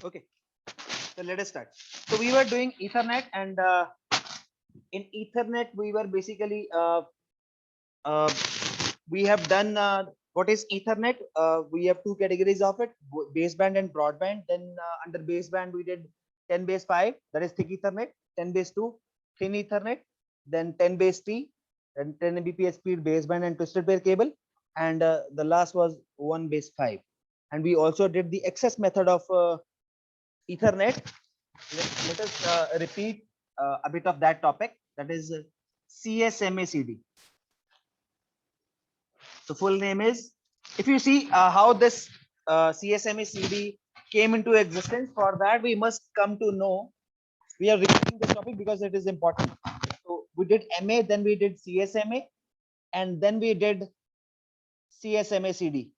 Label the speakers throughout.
Speaker 1: Okay, so let us start. So we were doing Ethernet, and in Ethernet we were basically uh, we have done what is Ethernet. We have two categories of it: baseband and broadband. Then under baseband we did 10 base 5, that is thick Ethernet; 10 base 2, thin Ethernet; then 10 base T, and 10 Mbps speed baseband and twisted pair cable, and the last was 1 base 5. And we also did the access method of Ethernet. Let us repeat a bit of that topic, that is CSMACD. So full name is, if you see how this CSMACD came into existence, for that we must come to know, we are repeating this topic because it is important. So we did MA, then we did CSMA, and then we did CSMACD.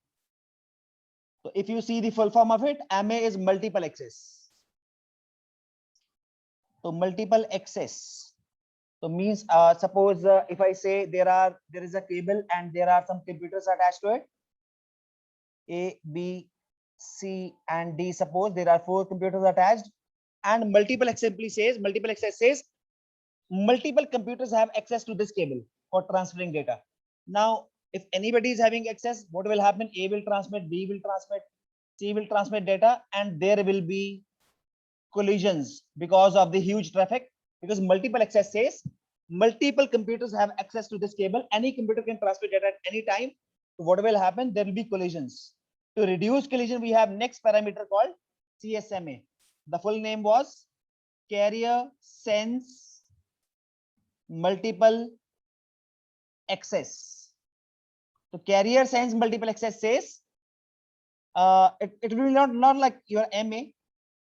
Speaker 1: So if you see the full form of it, MA is multiple access. So multiple access. So means suppose if I say there is a cable and there are some computers attached to it, A, B, C, and D. Suppose there are 4 computers attached, and multiple access says multiple computers have access to this cable for transferring data. Now, if anybody is having access, what will happen? A will transmit, B will transmit, C will transmit data, and there will be collisions because of the huge traffic. Because multiple access says multiple computers have access to this cable. Any computer can transmit data at any time. So what will happen? There will be collisions. To reduce collision, we have next parameter called CSMA. The full name was carrier sense multiple access. So carrier sense multiple access says it will not like your MA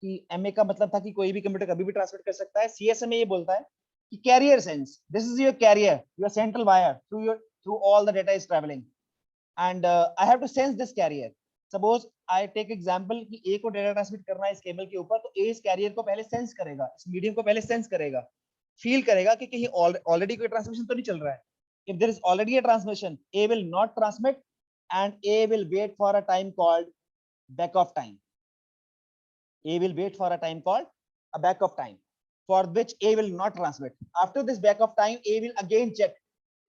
Speaker 1: कि MA का मतलब था कि कोई भी computer कभी भी transmit कर सकता है. CSMA ये बोलता है कि carrier sense, this is your carrier, your central wire through all the data is traveling, and I have to sense this carrier. Suppose I take example कि A को data transmit करना है इस केबल के ऊपर, तो A इस carrier को पहले sense करेगा, इस medium को पहले sense करेगा, feel करेगा कि कहीं already कोई transmission तो नहीं चल रहा है. If there is already a transmission, A will not transmit, and A will wait for a time called back of time. A will wait for a time called a back of time, for which A will not transmit. After this back of time, A will again check,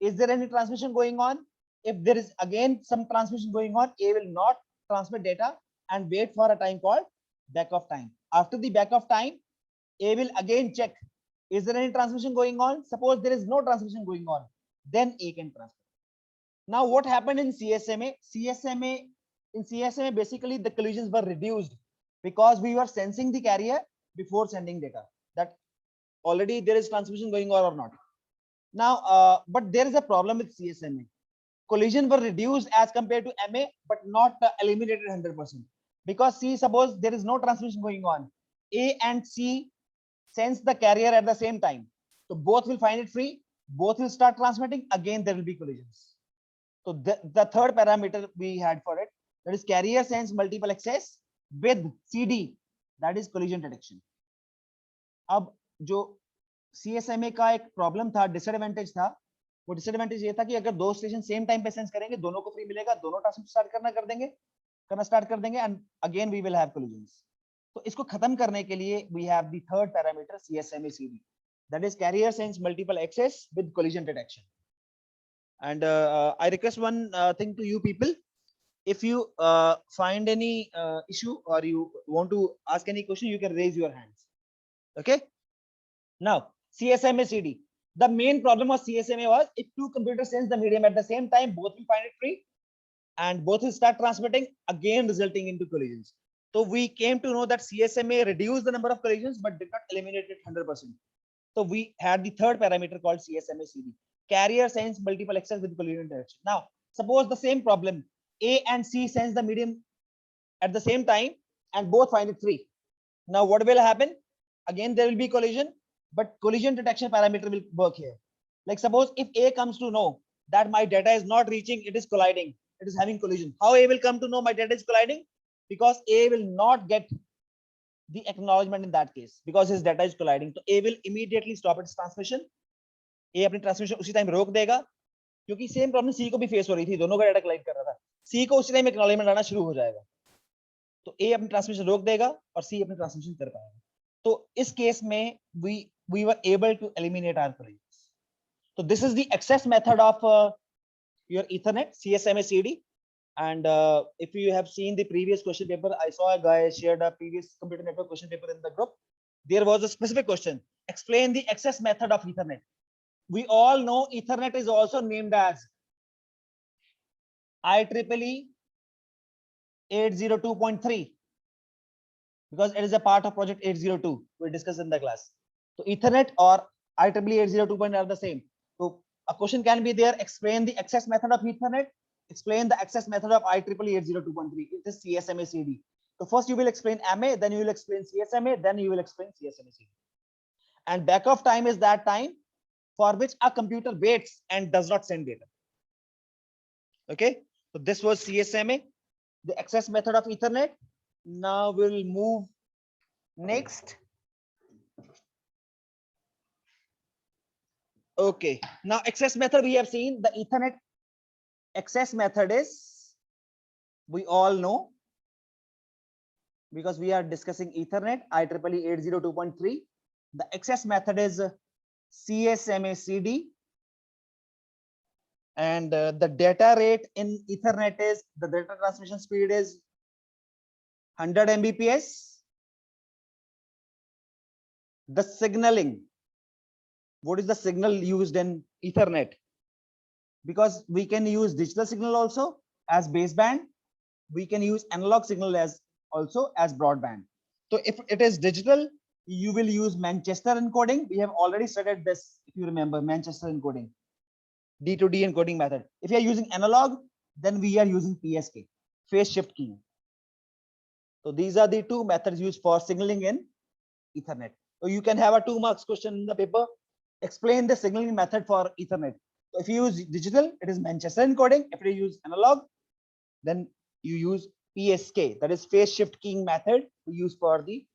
Speaker 1: is there any transmission going on? If there is again some transmission going on, A will not transmit data and wait for a time called back of time. After the back of time, A will again check, is there any transmission going on? Suppose there is no transmission going on, then A can transmit. Now what happened in CSMA? In CSMA, basically the collisions were reduced because we were sensing the carrier before sending data, that already there is transmission going on or not. Now, but there is a problem with CSMA. Collision were reduced as compared to MA, but not eliminated 100%. Because see, suppose there is no transmission going on, A and C sense the carrier at the same time. So both will find it free, both will start transmitting, again there will be collisions. So the third parameter we had for it, that is carrier sense multiple access with CD, that is collision detection. अब जो CSMA का एक problem था, disadvantage था, वो disadvantage ये था कि अगर दो स्टेशन सेम टाइम पे सेंस करेंगे, दोनों को फ्री मिलेगा, दोनों ट्रांसमिट स्टार्ट कर देंगे and again we will have collisions. तो इसको खत्म करने के लिए we have the third parameter CSMACD, that is carrier sense multiple access with collision detection. And I request one thing to you people, if you find any issue or you want to ask any question, you can raise your hands. Okay, now CSMACD, the main problem of CSMA was if two computers sense the medium at the same time, both will find it free and both will start transmitting, again resulting into collisions. So we came to know that CSMA reduced the number of collisions but did not eliminate it 100%. So we had the third parameter called CSMACD, carrier sense multiple access with collision detection. Now suppose the same problem, A and C sense the medium at the same time and both find it free. Now what will happen? Again there will be collision, but collision detection parameter will work here. Like suppose if A comes to know that my data is not reaching, it is colliding, it is having collision. How A will come to know my data is colliding? Because A will not get the acknowledgement in that case, because his data is colliding. So A will immediately stop its transmission. A अपनी transmission उसी time रोक देगा, क्योंकि same problem C को भी face हो रही थी, दोनों का data collide कर रहा था. C को उसी time acknowledgement आना शुरू हो जाएगा. तो ए अपनी ट्रांसमिशन रोक देगा और सी अपनी ट्रांसमिशन कर पाएगा। तो इस केस में we were able to eliminate our queries. So this is the access method of your Ethernet CSMA CD. And if you have seen the previous question paper, I saw a guy shared a previous computer network question paper in the group. There was a specific question: explain the access method of Ethernet. We all know Ethernet is also named as IEEE 802.3 because it is a part of project 802 we discussed in the class. So Ethernet or IEEE 802.0 are the same. So a question can be there: explain the access method of Ethernet, explain the access method of IEEE 802.3. It is CSMA CD. So first you will explain MA, then you will explain CSMA, then you will explain CSMA CD. And backup time is that time for which a computer waits and does not send data. Okay, so this was CSMA, the access method of Ethernet. Now we'll move next. Okay, now access method we have seen. The Ethernet access method is, we all know because we are discussing Ethernet IEEE 802.3. The access method is CSMA CD, and the data rate in Ethernet is, the data transmission speed is 100 Mbps. The signaling, what is the signal used in Ethernet? Because we can use digital signal also as baseband, we can use analog signal as also as broadband. So if it is digital, you will use Manchester encoding. We have already studied this, if you remember, Manchester encoding, D2D encoding method. If you are using analog, then we are using PSK, phase shift keying. So these are the two methods used for signaling in Ethernet. So you can have a 2 marks question in the paper. Explain the signaling method for Ethernet. So if you use digital, it is Manchester encoding. If you use analog, then you use PSK, that is phase shift keying method we use for the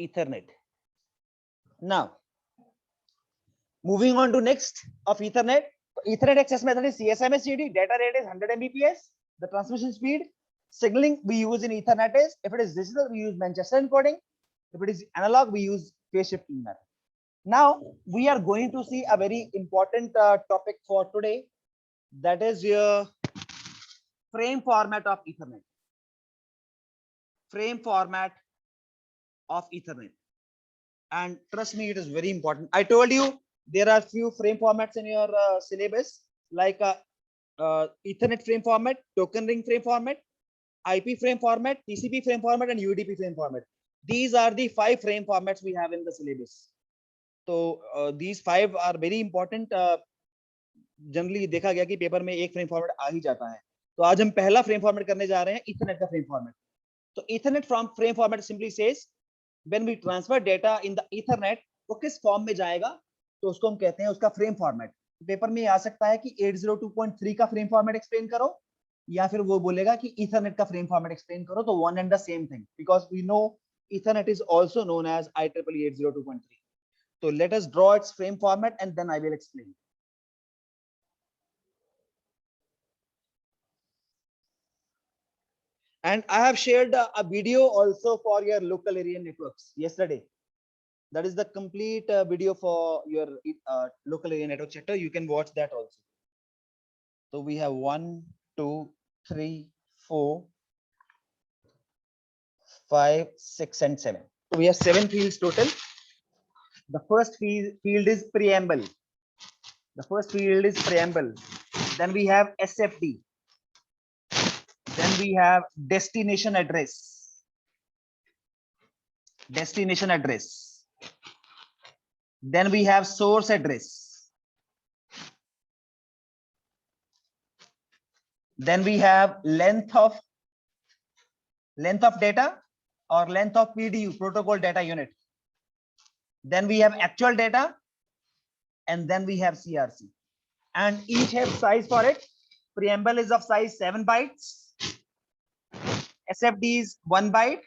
Speaker 1: Ethernet. Now, moving on to next of Ethernet. Ethernet access method is CSMA CD. Data rate is 100 Mbps. The transmission speed. Signaling we use in Ethernet is, if it is digital, we use Manchester encoding. If it is analog, we use phase shifting method. Now we are going to see a very important topic for today, that is your frame format of Ethernet. Frame format of Ethernet, and trust me, it is very important. I told you there are few frame formats in your syllabus, like Ethernet frame format, token ring frame format, IP frame format, TCP frame format, and UDP frame format. These are the 5 frame formats we have in the syllabus. So these 5 are very important. Generally देखा गया कि paper में एक frame format आ ही जाता है. तो आज हम पहला फ्रेम फॉर्मेट करने जा रहे हैं ईथरनेट का फ्रेम फॉर्मेट. तो Ethernet frame format simply says when we transfer data in the Ethernet, वो किस फॉर्म में जाएगा तो उसको हम कहते हैं उसका फ्रेम फॉर्मेट. पेपर में आ सकता है कि 802.3 का फ्रेम फॉर्मेट एक्सप्लेन करो, या फिर वो बोलेगा कि ईथरनेट का फ्रेम फॉर्मेट एक्सप्लेन करो. तो one and the same thing, because we know Ethernet is also known as IEEE 802.3. So let us draw its frame format and then I will explain. And I have shared a video also for your local area networks yesterday. That is the complete video for your local area network chapter. You can watch that also. So we have 1, 2, 3, 4, 5, 6, and 7. So we have 7 fields total. The first field is preamble. The first field is preamble. Then we have SFD. Then we have destination address. Destination address. Then we have source address. Then we have length of data or length of PDU, protocol data unit. Then we have actual data, and then we have CRC. And each have size for it. Preamble is of size 7 bytes. SFD is 1 byte.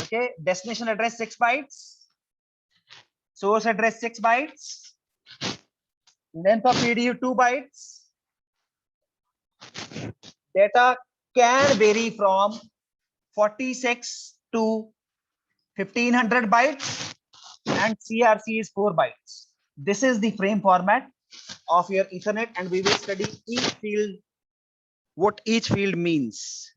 Speaker 1: Okay, destination address 6 bytes. Source address 6 bytes. Length of PDU 2 bytes. Data can vary from 46 to 1500 bytes, and CRC is 4 bytes. This is the frame format of your Ethernet, and we will study each field, what each field means.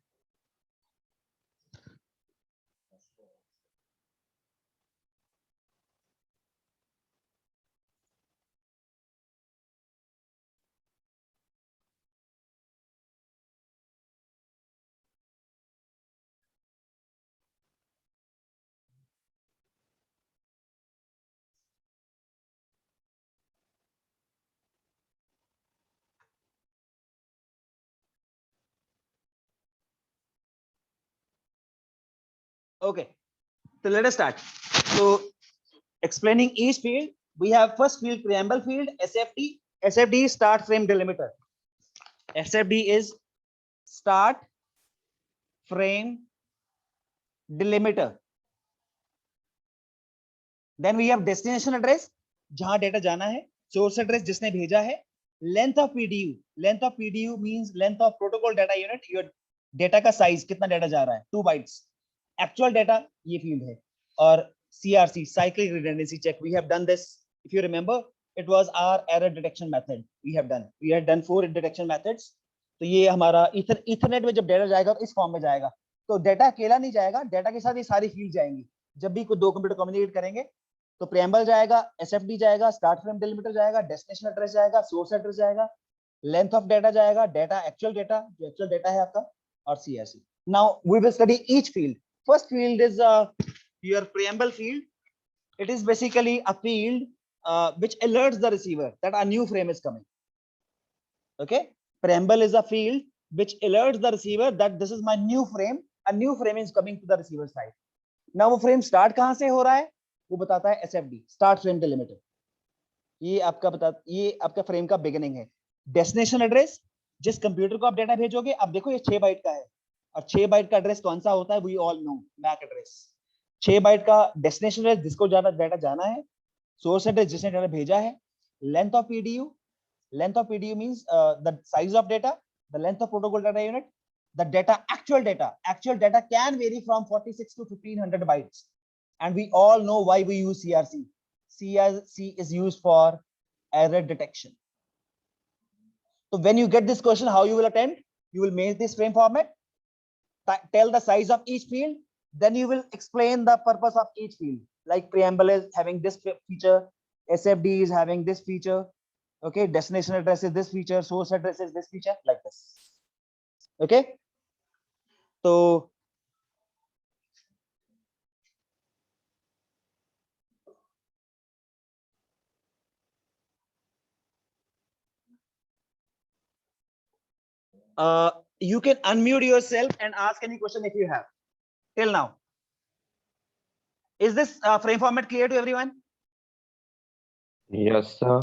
Speaker 1: Okay, so let us start. So explaining each field, we have first field, preamble field, SFD. SFD is start frame delimiter. SFD is start frame delimiter. Then we have destination address, जहां data जाना है, source address जिसने भेजा है, length of PDU. Length of PDU means length of protocol data unit. Your data का size कितना data जा रहा है, 2 bytes. Actual data ये field है. और CRC, cyclic redundancy check. We have done this. If you remember, it was our error detection method. We had done 4 detection methods. तो ये हमारा Ethernet में जब डेटा जाएगा तो इस फॉर्म में जाएगा. तो डेटा अकेला नहीं जाएगा, डेटा के साथ ये सारी फील्ड जाएंगी. जब भी कोई दो कंप्यूटर कम्युनिकेट करेंगे तो प्रेम्बल जाएगा, एसएफडी जाएगा, स्टार्ट फ्रेम डिलिमीटर जाएगा, डेस्टिनेशन एड्रेस जाएगा, सोर्स एड्रेस जाएगा, लेंथ ऑफ डेटा जाएगा, डेटा एक्चुअल डेटा जो एक्चुअल डेटा है आपका, और CRC. Now we will study each field. First field is your preamble field. It is basically a field which alerts the receiver that a new frame is coming. Okay, preamble is a field which alerts the receiver that this is my new frame. A new frame is coming to the receiver side. Now वो frame start कहां से हो रहा है वो बताता है SFD, start frame delimiter. ये आपका फ्रेम का बिगिनिंग है. डेस्टिनेशन एड्रेस, जिस कंप्यूटर को आप डेटा भेजोगे, अब देखो ये 6 बाइट का है, और 6 बाइट का एड्रेस कौन सा होता है, we all know, MAC address. 6 byte का डेस्टिनेशन एड्रेस जिसको ज्यादा डेटा जाना है, सोर्स एड्रेस जिसने डेटा भेजा है, length of PDU. Length of PDU means the size of data, the length of protocol data unit, the data, actual data can vary from 46 to 1500 bytes, and we all know why we use CRC. CRC is used for error detection. So when you get this question, how you will attempt, you will make this frame format, tell the size of each field, then you will explain the purpose of each field. Like preamble is having this feature, SFD is having this feature, okay, destination address is this feature, source address is this feature, like this. Okay, so you can unmute yourself and ask any question if you have till now. Is this frame format clear to everyone?
Speaker 2: Yes, sir.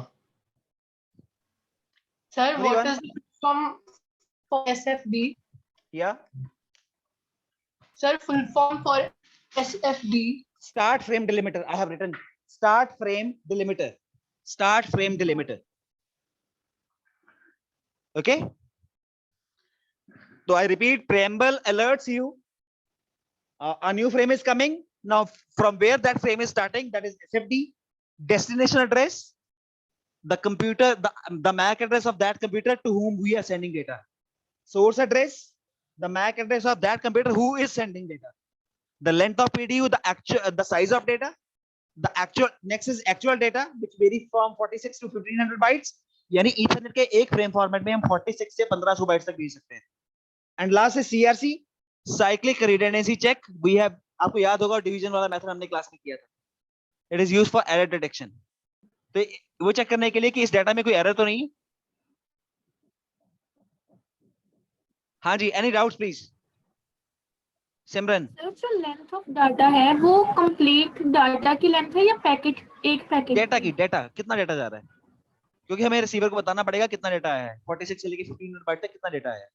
Speaker 3: Sir,
Speaker 1: Everyone?
Speaker 3: what is the form for SFD?
Speaker 1: Yeah.
Speaker 3: Sir, full form for SFD.
Speaker 1: Start frame delimiter. I have written start frame delimiter. Start frame delimiter. Okay. So I repeat, preamble alerts you a new frame is coming. Now from where that frame is starting, that is SFD, destination address, the computer, the MAC address of that computer to whom we are sending data. Source address, the MAC address of that computer who is sending data. The length of PDU, the size of data, the actual, next is actual data which vary from 46 to 1500 bytes. यानी Ethernet के एक frame format में हम 46 से 1500 bytes तक भेज सकते हैं. And last is CRC, cyclic redundancy check. We have, आपको याद होगा डिवीजन वाला मेथड हमने क्लास में किया था. It is used for error detection. तो वो चेक करने के लिए कि इस डेटा में कोई एरर तो नहीं है. हाँ जी, any doubts please? सिमरन.
Speaker 4: जो लेंथ ऑफ डाटा है वो कंप्लीट डाटा की लेंथ है या पैकेट, एक पैकेट
Speaker 1: डेटा की, डेटा कितना डेटा जा रहा है, क्योंकि हमें रिसीवर को बताना पड़ेगा कितना डेटा आया है. 46 से लेके 1500 बाइट तक कितना डेटा आया है.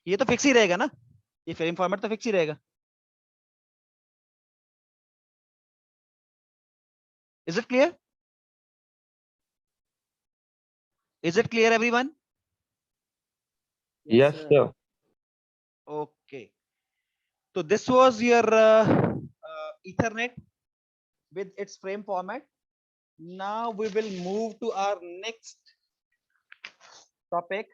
Speaker 1: ये तो फिक्स ही रहेगा ना, ये फ्रेम फॉर्मेट तो फिक्स ही रहेगा. Is it clear? Is it clear everyone?
Speaker 2: Yes, sir.
Speaker 1: Okay. So this was your Ethernet with its frame format. Now we will move to our next topic.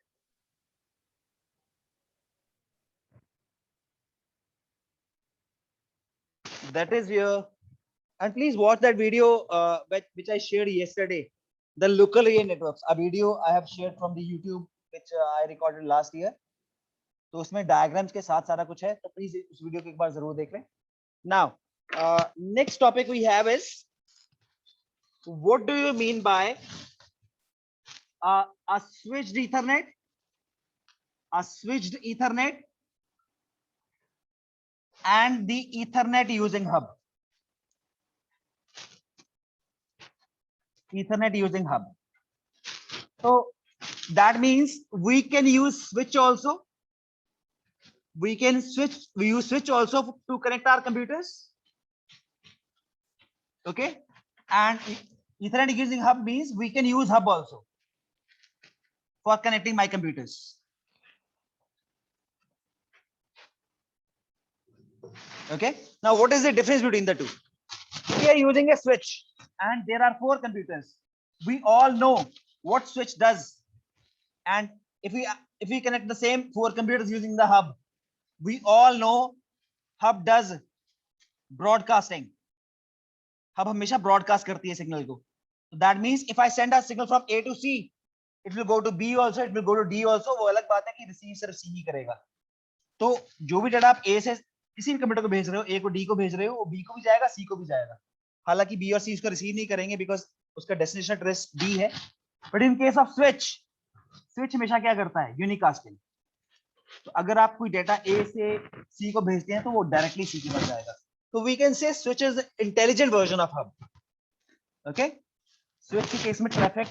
Speaker 1: That is your, and please watch that video which I shared yesterday, the local area networks. A video I have shared from the YouTube which I recorded last year. तो उसमें diagrams के साथ सारा कुछ है, तो please उस video को एक बार जरूर देख लें. Now, next topic we have is, what do you mean by a switched Ethernet? A switched Ethernet and the Ethernet using hub. Ethernet using hub. So that means we can use switch also. We use switch also to connect our computers. Okay. And Ethernet using hub means we can use hub also for connecting my computers. Okay. Now, what is the difference between the two? We are using a switch and there are 4 computers. We all know what switch does. And if we connect the same 4 computers using the hub, we all know hub does broadcasting. Hub हमेशा broadcast करती है signal को. So that means if I send a signal from A to C, it will go to B also, it will go to D also. वो अलग बात है कि receive सिर्फ C ही करेगा. तो जो भी डाटा आप A से किसी भी कंप्यूटर को भेज रहे हो, A को D को भेज रहे हो, वो B को भी जाएगा, C को भी जाएगा. हालांकि B और C उसको रिसीव नहीं करेंगे बिकॉज उसका डेस्टिनेशन एड्रेस D है. But in case off switch हमेशा क्या करता है? यूनिकास्टिंग. तो अगर आप कोई डेटा A से C को भेजते हैं तो वो डायरेक्टली C के पास जाएगा. तो we can say switch is intelligent version of hub. Okay. Switch के केस में ट्रैफिक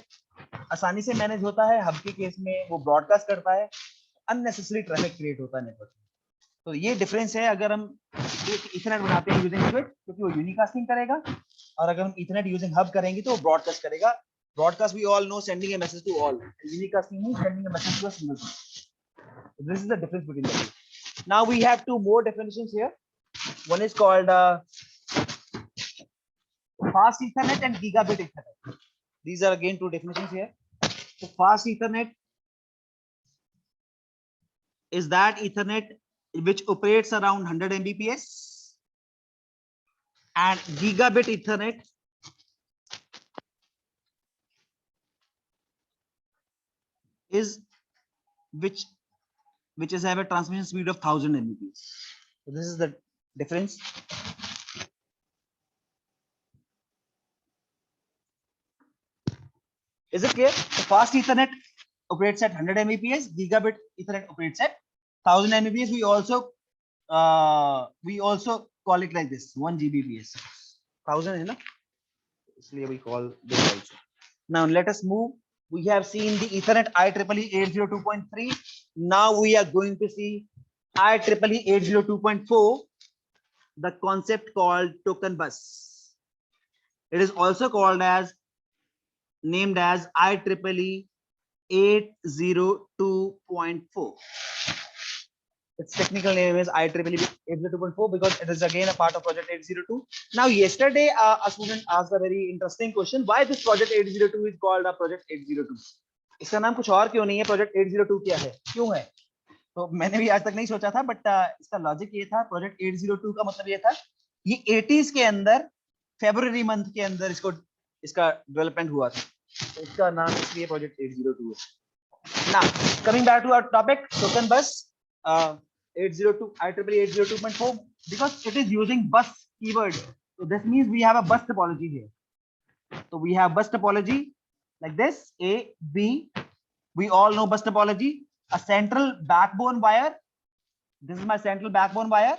Speaker 1: आसानी से मैनेज होता है, हब के केस में वो ब्रॉडकास्ट करता है, अननेसेसरी ट्रैफिक क्रिएट होता है नेटवर्क. तो ये डिफरेंस है अगर हम एक इथरनेट बनाते हैं यूजिंग स्विच, क्योंकि वो यूनिकास्टिंग करेगा, और अगर हम इथरनेट यूजिंग हब करेंगे तो वो ब्रॉडकास्ट करेगा. Broadcast we all know, sending a message to all. Unicasting means sending a message to a single person. This is the difference between the two. Now we have two more definitions here. One is called fast Ethernet and gigabit Ethernet. These are again 2 definitions here. So fast Ethernet is that Ethernet which operates around 100 Mbps, and gigabit Ethernet is which is have a transmission speed of 1000 Mbps. So this is the difference. Is it clear? So fast Ethernet operates at 100 Mbps. Gigabit Ethernet operates at 1000 Mbps. We also call it like this, 1 Gbps. 1000 है ना, इसलिए we call this also. Now let us move. We have seen the Ethernet IEEE 802.3. Now we are going to see IEEE 802.4. The concept called token bus. It is also called as named as IEEE 802.4. Its technical name is IEEE 802.4 because it is again a part of project 802. Now yesterday a student asked a very interesting question, why this project 802 is called a project 802. इसका नाम कुछ और क्यों नहीं है, project 802 क्या है, क्यों है? तो मैंने भी आज तक नहीं सोचा था, बट इसका लॉजिक ये था. प्रोजेक्ट 802 का मतलब ये था, ये 80s के अंदर फरवरी मंथ के अंदर इसका डेवलपमेंट हुआ था, तो इसका नाम इसलिए प्रोजेक्ट 802 है. Now coming back to our topic, token bus 802 IEEE 802.4 because it is using bus keyword. So this means we have a bus topology here. So we have bus topology like this, A, B. We all know bus topology. A central backbone wire. This is my central backbone wire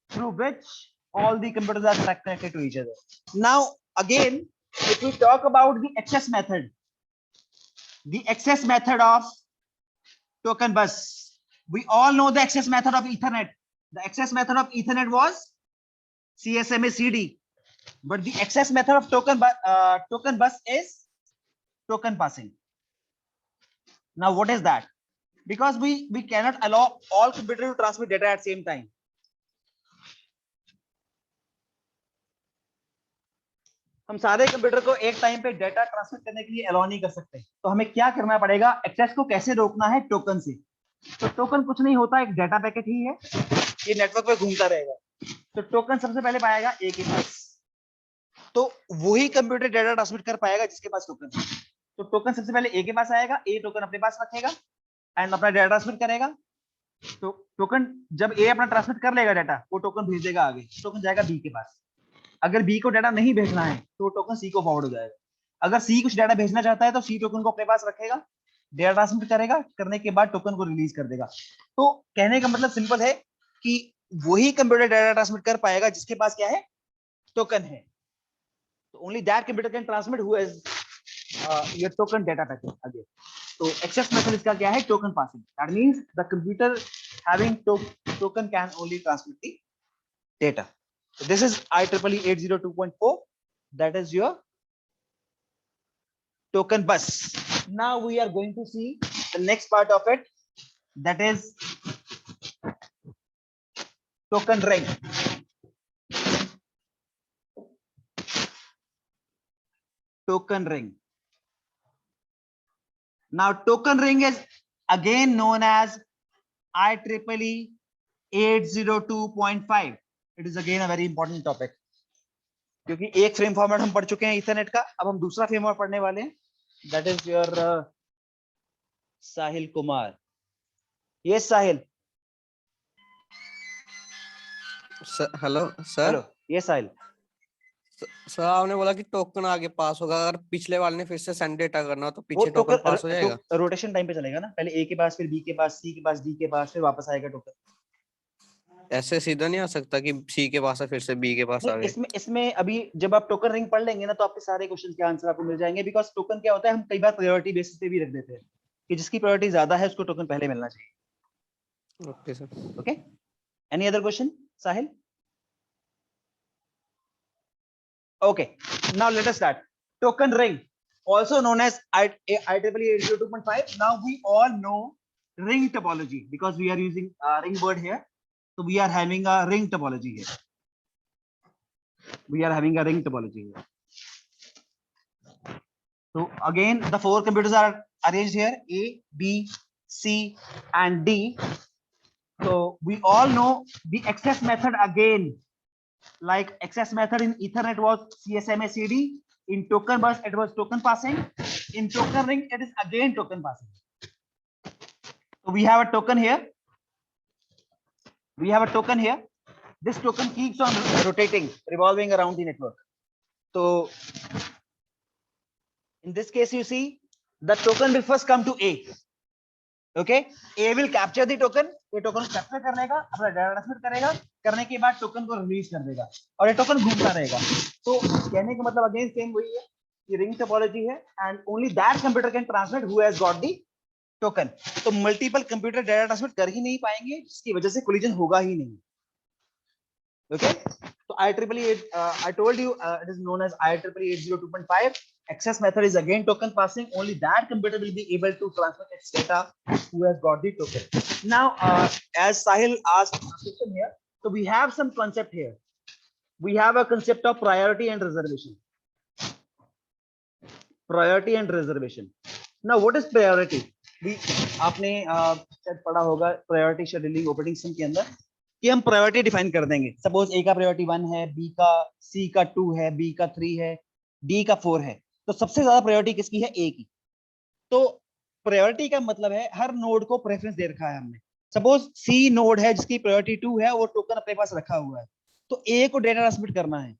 Speaker 1: through which all the computers are connected to each other. Now, again, if we talk about the access method of token bus, we all know the access method of Ethernet. The access method of Ethernet was CSMA CD, but the access method of token bus is token passing. Now, what is that? because we cannot allow all computer to transmit data at same time. हम सारे computer को एक time पे data transfer करने के लिए allow नहीं कर सकते, तो हमें क्या करना पड़ेगा, एक्सेस को कैसे रोकना है, टोकन से। तो टोकन कुछ नहीं होता, एक डाटा पैकेट ही है, ये नेटवर्क पे घूमता रहेगा। तो टोकन सबसे पहले पाएगा ए के पास, तो वही कंप्यूटर डेटा ट्रांसमिट कर पाएगा जिसके पास टोकन है। तो टोकन सबसे पहले ए के पास आएगा, ए टोकन अपने पास रखेगा एंड अपना डेटा ट्रांसमिट करेगा। तो टोकन जब ए अपना ट्रांसमिट कर लेगा डाटा, वो टोकन भेज देगा आगे, टोकन जाएगा बी के पास। अगर बी को डाटा नहीं भेजना है तो टोकन सी को फॉरवर्ड हो जाएगा। अगर सी कुछ डाटा भेजना चाहता है तो सी टोकन को अपने पास रखेगा, डेटा ट्रांसमिट करेगा, करने के बाद टोकन को रिलीज कर देगा। तो कहने का मतलब सिंपल है कि वही कंप्यूटर डाटा ट्रांसमिट कर पाएगा जिसके पास क्या है, टोकन है। तो only that computer can transmit who has your token data packet again. तो एक्सेस मेथड इसका क्या है, token passing. That means the computer having token can only transmit the data. So this is IEEE 802.4, that is your token bus. Now we are going to see the next part of it, that is token ring. Token ring. Now token ring is again known as IEEE 802.5. It is again a very important topic, क्योंकि एक frame format हम पढ़ चुके हैं Ethernet का, अब हम दूसरा फ्रेम फॉर्मेट पढ़ने वाले हैं, that is your Sahil Kumar. Yes Sahil.
Speaker 2: Hello sir.
Speaker 1: Hello, ये साहिल।
Speaker 2: सर आपने बोला कि टोकन आगे पास होगा, अगर पिछले वाले ने फिर से सेंड डेटा करना हो तो
Speaker 1: वो
Speaker 2: पीछे टोकन पास हो जाएगा?
Speaker 1: रोटेशन टाइम पे चलेगा ना, पहले ए के पास, फिर बी के पास, सी के पास, डी के पास, फिर वापस आएगा टोकन।
Speaker 2: ऐसे सीधा नहीं आ सकता कि सी के पास है फिर से बी के पास आ गए?
Speaker 1: इसमें अभी जब आप टोकन रिंग पढ़ लेंगे ना, तो आपके सारे क्वेश्चन के आंसर आपको मिल जाएंगे। बिकॉज टोकन क्या होता है, हम कई बार प्रायोरिटी बेसिस पे भी रख देते हैं कि जिसकी प्रायोरिटी ज्यादा है उसको टोकन पहले मिलना चाहिए।
Speaker 2: Okay sir.
Speaker 1: Okay, any other question Sahil? Okay, now let us start. Token ring, also known as IEEE 802.5. Now we all know ring topology because we are using ring word here. So we are having a ring topology here. We are having a ring topology here. So again, the four computers are arranged here: A, B, C, and D. So we all know the access method again. Like access method in Ethernet was CSMA CD. In token bus, it was token passing. In token ring, it is again token passing. So we have a token here. We have a token here. This token keeps on rotating, revolving around the network. So in this case, you see the token will first come to A. Okay, A will capture the token. ये token capture कर लेगा, अपना data transmit करेगा, करने के बाद token को release कर देगा और ये टोकन घूमता रहेगा। तो कहने का मतलब अगेन सेम वही है, ये रिंग टोपोलॉजी है and only that computer can transmit who has got the token. तो मल्टीपल कंप्यूटर डाटा ट्रांसमिट कर ही नहीं पाएंगे, जिसकी वजह से कोलिजन होगा ही नहीं। ओके, तो IEEE I told you it is known as IEEE 802.5. Access method is again token passing. Only that computer will be able to transmit its data who has got the token. Now, as Sahil asked a question here, so we have some concept here. We have a concept of priority and reservation. Priority and reservation. Now, what is priority? आपने शायद पढ़ा होगा priority scheduling operating system के अंदर कि हम priority define कर देंगे। सपोज ए का प्रायोरिटी 1 है, बी का, सी का 2 है, बी का 3 है, डी का 4 है। तो सबसे ज्यादा प्रायोरिटी किसकी है? ए की। तो प्रायोरिटी का मतलब है हर नोड को प्रेफरेंस दे रखा है हमने। सपोज सी नोड है जिसकी प्रायोरिटी 2 है, वो टोकन अपने पास रखा हुआ है, तो ए को डेटा ट्रांसमिट करना है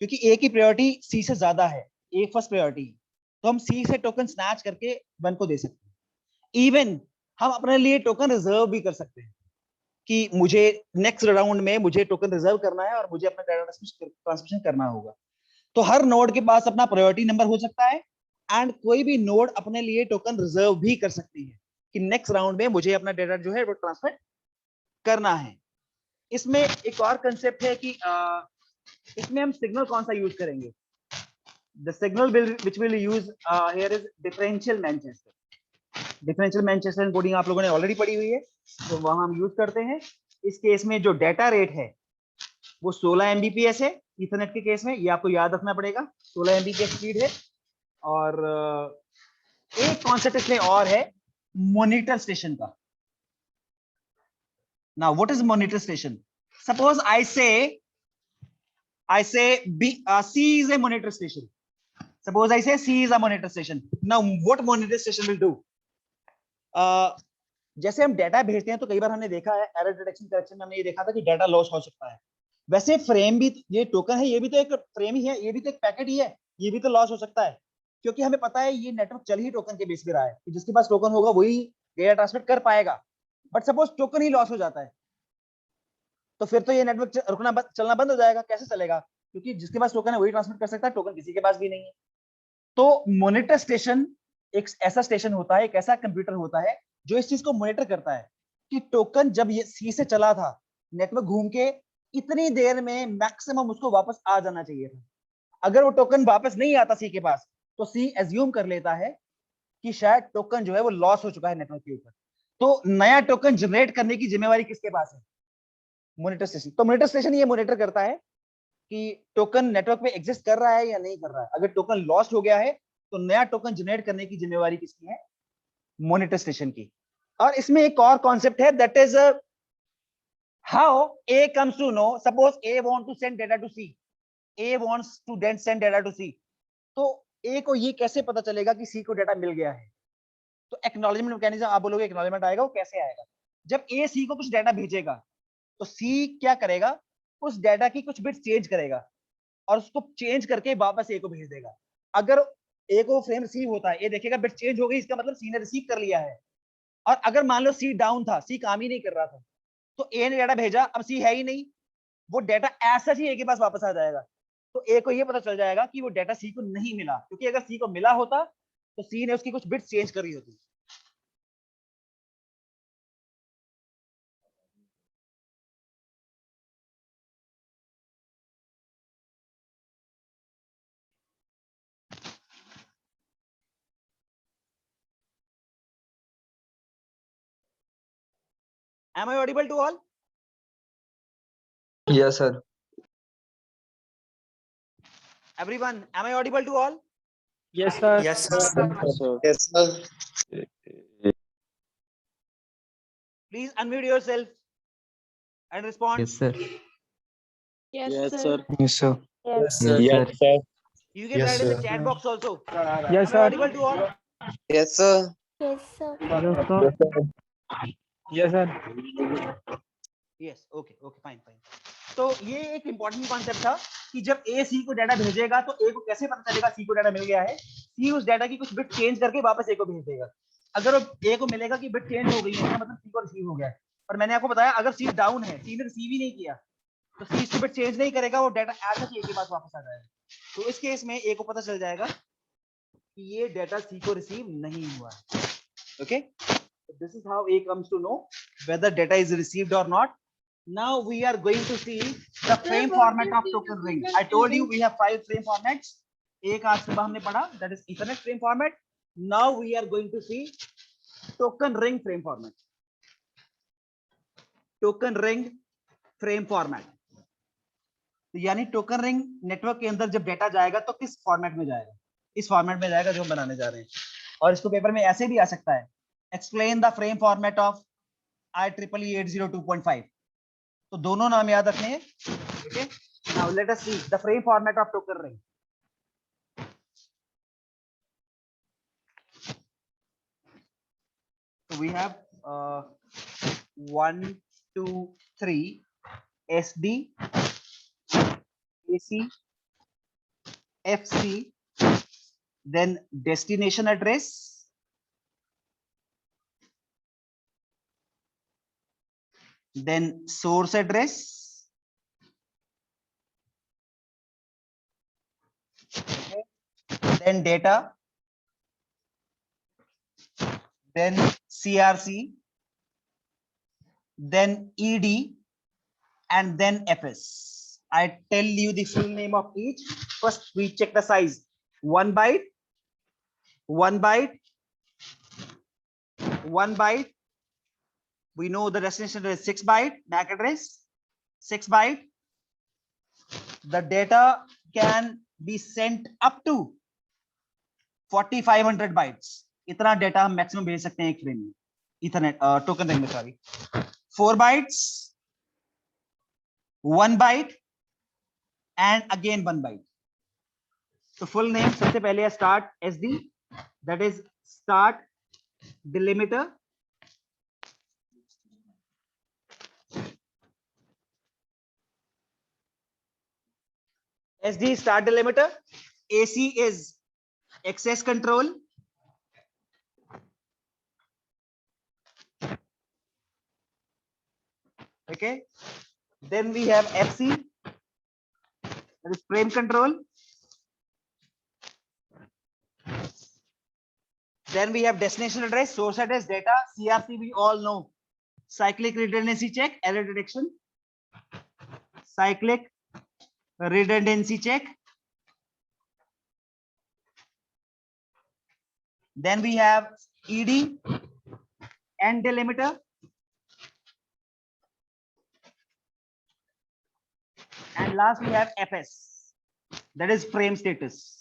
Speaker 1: क्योंकि ए की प्रायोरिटी सी से ज्यादा है, ए फर्स्ट प्रायोरिटी, तो हम सी से टोकन स्नैच करके 1 को दे सकते हैं। इवन हम अपने लिए टोकन रिजर्व भी कर सकते हैं कि मुझे नेक्स्ट राउंड में मुझे टोकन रिजर्व करना है और मुझे अपना डाटा ट्रांसमिशन करना होगा। तो हर नोड के पास अपना प्रायोरिटी नंबर हो सकता है एंड कोई भी नोड अपने लिए टोकन रिजर्व भी कर सकती है कि नेक्स्ट राउंड में मुझे अपना डेटा जो है वो ट्रांसफर करना है। इसमें एक और कंसेप्ट है कि इसमें हम सिग्नल कौन सा यूज करेंगे? The signal which will use here is differential Manchester. Differential Manchester coding आप लोगों ने ऑलरेडी पढ़ी हुई है, तो वहां हम यूज करते हैं। इस केस में जो डाटा रेट है वो 16 एमबीपीएस है इथरनेट के केस में, ये आपको याद रखना पड़ेगा। 16 एमबीपीएस स्पीड है। और एक कॉन्सेप्ट इसमें और है मॉनिटर स्टेशन का। Now what is monitor station? Suppose I से C is a monitor station. Suppose I say C is a monitor station. Now what monitor station will do? जैसे हम डाटा भेजते हैं तो कई बार हमने देखा है एरर डिटेक्शन करेक्शन में हमने ये देखा था कि डाटा लॉस हो सकता है। वैसे फ्रेम भी, ये टोकन है, ये भी तो एक फ्रेम ही है, ये भी तो एक पैकेट ही है, ये भी तो लॉस हो सकता है, क्योंकि हमें पता है ये नेटवर्क चल ही टोकन के बेस पे रहा है कि जिसके पास टोकन होगा वही डेटा ट्रांसमिट कर पाएगा। But suppose token he loss हो जाता है तो फिर तो ये नेटवर्क चलना बंद हो जाएगा। कैसे चलेगा? क्योंकि जिसके पास टोकन है वही ट्रांसमिट कर सकता है, टोकन किसी के पास भी नहीं है। तो मॉनिटर स्टेशन एक ऐसा स्टेशन होता है, एक ऐसा कंप्यूटर होता है जो इस चीज को मॉनिटर करता है कि टोकन जब ये सी से चला था, नेटवर्क घूम के इतनी देर में मैक्सिमम उसको वापस आ जाना चाहिए था। अगर वो टोकन वापस नहीं आता सी के पास तो सी एज्यूम कर लेता है कि शायद टोकन जो है वो लॉस हो चुका है नेटवर्क के ऊपर। तो नया टोकन जनरेट करने की जिम्मेवारी किसके पास है? Monitor station. तो मॉनिटर स्टेशन ये मॉनिटर करता है कि टोकन नेटवर्क पे एग्जिस्ट कर रहा है या नहीं कर रहा है। अगर टोकन लॉस्ट हो गया है तो नया टोकन जनरेट करने की जिम्मेवारी किसकी है? मॉनिटर स्टेशन की। और इसमें एक और कॉन्सेप्ट है, that is how A comes to know. Suppose A want to send data to C, A wants to then send data to C. तो ए को ये कैसे पता चलेगा कि सी को डेटा मिल गया है? तो एक्नॉलेजमेंट मैकेनिज्म, आप बोलोगे एक्नॉलेजमेंट आएगा, वो कैसे आएगा? जब ए सी को कुछ डेटा भेजेगा तो सी क्या करेगा? उस डेटा की कुछ बिट चेंज करेगा और उसको चेंज करके वापस ए को भेज देगा। अगर ए को फ्रेम रिसीव होता है, ए देखेगा बिट चेंज हो गई, इसका मतलब सी ने रिसीव कर लिया है। और अगर मान लो सी डाउन था, सी काम ही नहीं कर रहा था, तो ए ने डेटा भेजा, अब सी है ही नहीं, वो डेटा ऐसा ही ए के पास वापस आ जाएगा। तो ए को ये पता चल जाएगा कि वो डेटा सी को नहीं मिला, क्योंकि अगर सी को मिला होता तो सी ने उसकी कुछ बिट चेंज करी होती। Am I audible to all?
Speaker 5: Yes, sir.
Speaker 1: Everyone, am I audible to all?
Speaker 6: Yes, sir.
Speaker 2: Yes, sir.
Speaker 5: Yes, sir.
Speaker 1: Please unmute yourself and respond.
Speaker 6: Yes, sir.
Speaker 3: Yes, sir.
Speaker 6: Yes, sir.
Speaker 5: Yes,
Speaker 6: sir.
Speaker 5: Yes, sir.
Speaker 1: You can
Speaker 5: Yes,
Speaker 1: write in the
Speaker 5: sir.
Speaker 1: chat box also.
Speaker 6: Yes,
Speaker 1: Am I
Speaker 6: sir.
Speaker 1: audible to all?
Speaker 5: Yes, sir.
Speaker 4: Yes, sir.
Speaker 6: Yes, sir.
Speaker 1: Yes, okay, okay, fine, fine. तो ये एक important concept था कि जब ए सी को data भेजेगा तो A को कैसे पता चलेगा सी को डाटा मिल गया है? सी उस डाटा की कुछ बिट चेंज करके वापस ए को भेज देगा। अगर ए को मिलेगा कि बिट चेंज हो गई है, मतलब सी को रिसीव हो गया है। पर मैंने आपको बताया अगर सी डाउन है, सी ने रिसीव ही नहीं किया, तो सी इसकी बिट चेंज नहीं करेगा, वो डाटा ऐसा ही ए के पास वापस आ जाएगा। तो इस केस में ए को पता चल जाएगा कि ये डाटा सी को रिसीव नहीं हुआ है। Okay, this is how A comes to know whether data is received or not. Now we are going to see the frame format of token ring. I told you we have 5 frame formats. एक आज सुबह हमने पढ़ा, that is Ethernet frame format. Now we are going to see token ring frame format. Token ring frame format. तो यानी token ring network के अंदर जब डेटा जाएगा तो किस फॉर्मेट में जाएगा? इस फॉर्मेट में जाएगा जो हम बनाने जा रहे हैं। और इसको पेपर में ऐसे भी आ सकता है, explain the frame format of IEEE 802.5. तो दोनों नाम याद रखने हैं। Okay, now let us see the frame format of token ring. So we have 1, 2, 3 SD, AC, FC, then destination address, then source address, okay, then data, then CRC, then ED, and then FS. I tell you the full name of each. First we check the size. 1 byte, 1 byte, 1 byte. We know the destination address 6 byte, MAC address 6 byte. The data can be sent up to 4500 bytes. इतना data हम maximum भेज सकते हैं एक frame में, Ethernet token रिंग में. Sorry, 4 bytes, 1 byte and again 1 byte. तो फुल नेम सबसे पहले है start SD, that is start delimiter. SD start delimiter. AC is access control. Okay. Then we have FC, that is frame control. Then we have destination address, source address, data. CRC we all know. Cyclic redundancy check, error detection. Cyclic redundancy check. Then we have ED, end delimiter. And last we have FS, that is frame status.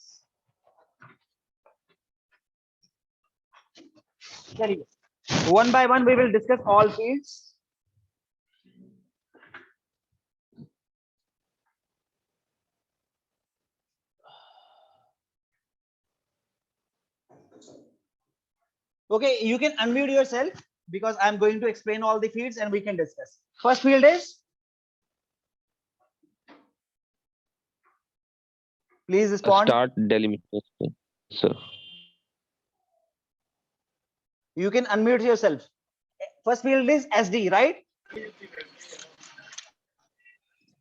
Speaker 1: Very good. One by one we will discuss all fields. Okay, you can unmute yourself because I'm going to explain all the fields and we can discuss. First field is, please respond.
Speaker 3: Start delimiter, sir.
Speaker 1: You can unmute yourself. First field is SD, right?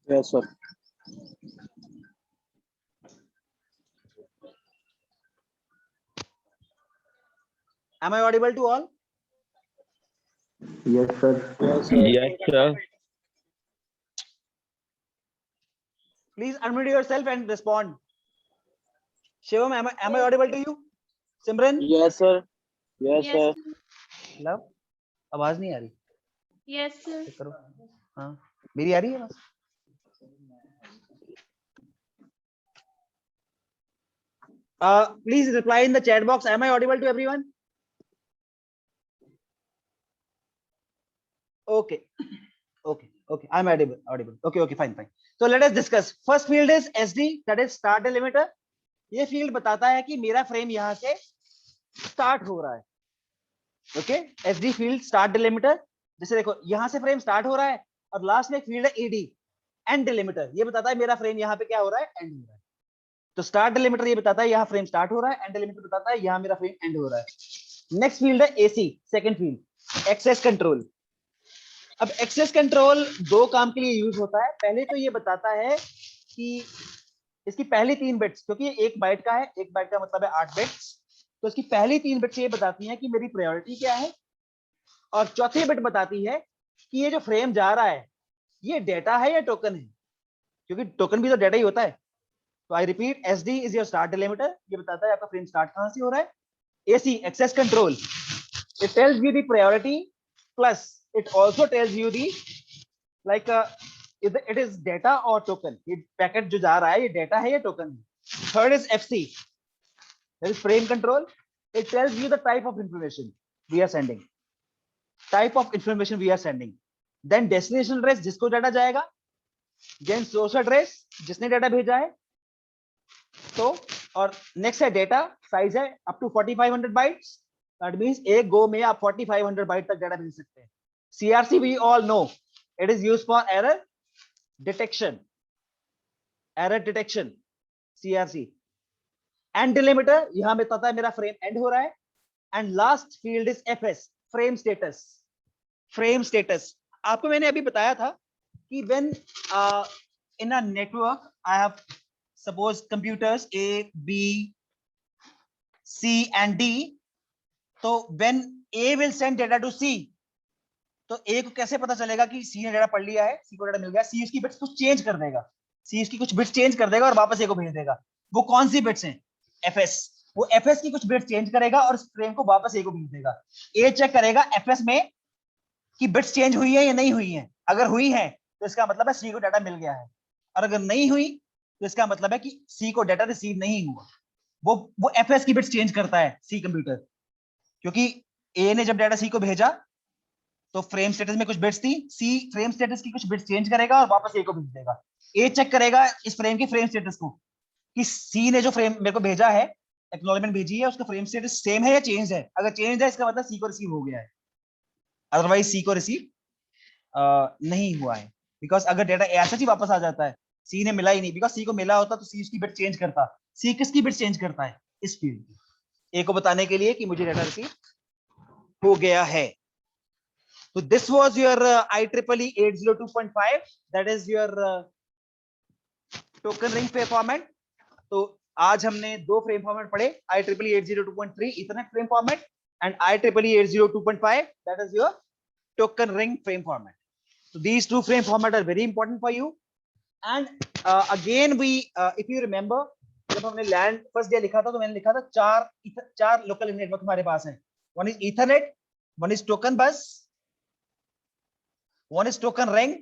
Speaker 5: Yes, sir.
Speaker 1: Am I audible to all?
Speaker 5: Yes, sir.
Speaker 3: Yes, sir.
Speaker 1: Please unmute yourself and respond. Shivam, am I audible to you? Simran?
Speaker 5: Yes, sir. Yes,
Speaker 4: Yes,
Speaker 5: sir.
Speaker 1: Love? आवाज नहीं आ रही.
Speaker 4: yes, sir.
Speaker 1: Check करो. हाँ, मेरी आ रही है आवाज? Please reply in the chat box. Am I audible to everyone? Okay. Okay. I'm audible. Okay. Fine. So let us discuss. First field is SD, that is start delimiter. ये field बताता है कि मेरा frame यहाँ से start हो रहा है. Okay. SD field start delimiter. जैसे देखो यहाँ से frame start हो रहा है और last में एक field है ED, end delimiter. ये बताता है मेरा frame यहाँ पे क्या हो रहा है, end हो रहा है. तो start delimiter ये बताता है यहाँ frame start हो रहा है, end delimiter बताता है यहाँ मेरा frame end हो रहा है. Next field है AC, second field, access control. अब एक्सेस कंट्रोल दो काम के लिए यूज होता है. पहले तो ये बताता है कि इसकी पहली 3 बिट्स, क्योंकि ये 1 बाइट का है, 1 बाइट का मतलब है 8 बिट्स, तो इसकी पहली 3 बिट्स ये बताती हैं कि मेरी प्रायोरिटी क्या है, और चौथी बिट बताती है कि ये जो फ्रेम जा रहा है ये डेटा है या टोकन है, क्योंकि टोकन भी तो डेटा ही होता है. तो I repeat, SD is your start delimiter. ये बताता है आपका फ्रेम स्टार्ट कहां से हो रहा है. AC access control, it tells you the priority plus it also tells you the like it is data or token. ये पैकेट जो जा रहा है ये डेटा है या टोकन है. Third is FC, that is frame control. It tells you the type of information we are sending. Then destination address, जिसको डाटा जाएगा. Then source address, जिसने डाटा भेजा है. तो और next है data, size है up to 4500 bytes. That means एक go में आप 4500 byte तक डाटा भेज सकते हैं. CRC we all know it is used for error detection. CRC. End delimiter, यहां में पता है मेरा फ्रेम एंड हो रहा है. And last field is FS, frame status. आपको मैंने अभी बताया था कि when in a network I have suppose computers A, B, C and D. तो when A will send data to C, तो A को कैसे पता चलेगा कि C ने डेटा पढ़ लिया है, C को डेटा मिल गया. C उसकी बिट्स कुछ चेंज कर देगा, C उसकी कुछ बिट्स चेंज कर देगा और वापस A को भेज देगा. वो कौन सी बिट्स हैं? FS. वो एफएस की कुछ बिट्स चेंज करेगा और उस फ्रेम को वापस ए को भेज देगा। ए चेक करेगा एफएस में कि बिट्स चेंज हुई है या नहीं हुई है। अगर हुई है तो इसका मतलब है सी को डाटा मिल गया है, और अगर नहीं हुई तो इसका मतलब है कि सी को डाटा रिसीव नहीं हुआ। वो एफएस की बिट्स चेंज करता है सी कंप्यूटर, क्योंकि ए ने जब डाटा सी को भेजा तो फ्रेम स्टेटस में कुछ बिट्स थी, सी फ्रेम स्टेटस की कुछ बिट्स चेंज करेगा और वापस ए को भेज देगा। ए चेक करेगा इस फ्रेम की फ्रेम स्टेटस को कि सी ने जो फ्रेम मेरे को भेजा है, एक्नॉलेजमेंट भेजी है, उसका फ्रेम स्टेटस सेम है या चेंज है। अगर चेंज है इसका मतलब सी को रिसीव हो गया है, अदरवाइज सी को रिसीव नहीं हुआ है। बिकॉज अगर डाटा ऐसा ही वापस आ जाता है, सी ने मिला ही नहीं, बिकॉज सी को मिला होता तो सी उसकी बिट चेंज करता। सी किसकी बिट चेंज करता है? इस फील्ड की, ए को बताने के लिए कि मुझे डाटा रिसीव हो गया है। तो this was your IEEE 802.5, that is your token ring frame format. तो आज हमने दो फ्रेम फॉर्मेट पढ़े, IEEE 802.3 Ethernet frame format and IEEE 802.5, that is your token ring frame format. So these two frame format are very important for you. And again we if you remember, जब हमने LAN first day लिखा था तो मैंने लिखा था चार local network हमारे पास हैं। One is Ethernet, one is token bus, one is token ring,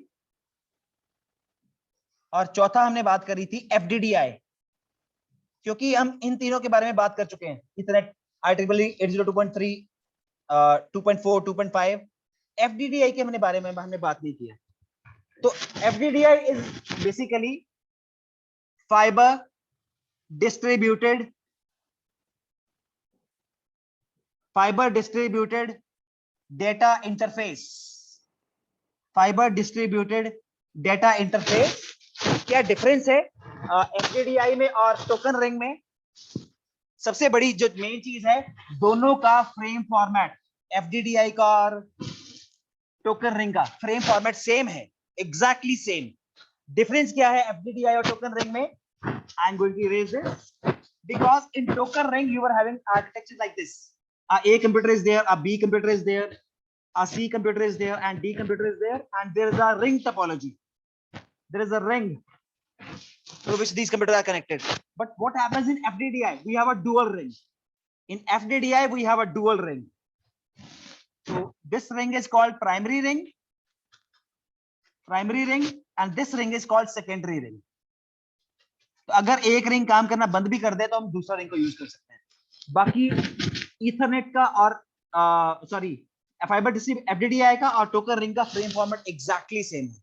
Speaker 1: और चौथा हमने बात करी थी FDDI, क्योंकि हम इन तीनों के बारे में बात कर चुके हैं। Ethernet IEEE 802.3, 2.4, 2.5, FDDI के बारे में हमने बात नहीं किया। तो FDDI is basically fiber distributed data interface। Fibre distributed data interface. क्या डिफरेंस है FDDI में और टोकन रिंग में? सबसे बड़ी जो मेन चीज है, दोनों का फ्रेम फॉर्मेट, FDDI का और टोकन रिंग का फ्रेम फॉर्मेट सेम है, एग्जैक्टली सेम। डिफरेंस क्या है FDDI और टोकन रिंग में? I am going to erase this because in token ring you are having architecture like this. A computer is there, a B computer is there, a C computer is there, and D computer is there, and there is a ring topology. There is a ring through which these computers are connected. But what happens in FDDI? We have a dual ring. In FDDI, we have a dual ring. So this ring is called primary ring, and this ring is called secondary ring. तो अगर एक ring काम करना बंद भी कर दे तो हम दूसरा रिंग को यूज कर सकते हैं। बाकी ईथरनेट का और सॉरी फाइबर डिस्ट्रीब्यूटेड FDDI का और टोकन रिंग का फ्रेम फॉर्मेट एग्जैक्टली सेम है।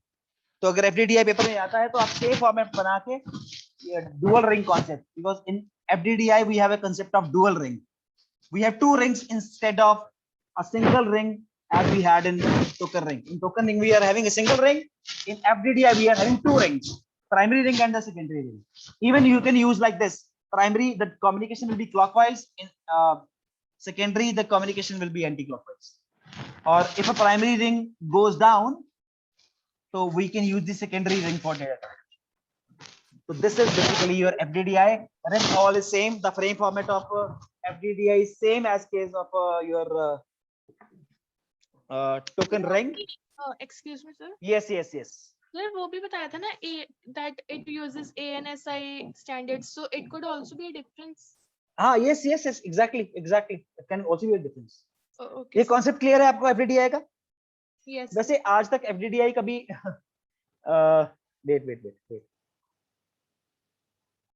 Speaker 1: तो अगर FDDI पेपर में आता है तो आप सेम फॉर्मेट बना के dual ring concept, because in FDDI we have a concept of dual ring. We have two rings instead of a single ring as we had in token ring. In token ring we are having a single ring. In FDDI we are having two rings, primary ring and the secondary ring. Even you can use like this: primary, the communication will be clockwise; in secondary, the communication will be anti-clockwise. Or if a primary ring goes down, so we can use the secondary ring for data. So this is basically your FDDI. Rest all is same. The frame format of FDDI is same as case of your token ring.
Speaker 4: Excuse me, sir.
Speaker 1: Yes.
Speaker 4: Sir, वो भी बताया था ना, that it uses ANSI standards, so it could also be a difference.
Speaker 1: हाँ, yes, exactly. It can also be a difference.
Speaker 4: Okay.
Speaker 1: ये concept clear है आपको FDDI का?
Speaker 4: Yes.
Speaker 1: वैसे आज तक FDDI कभी वेट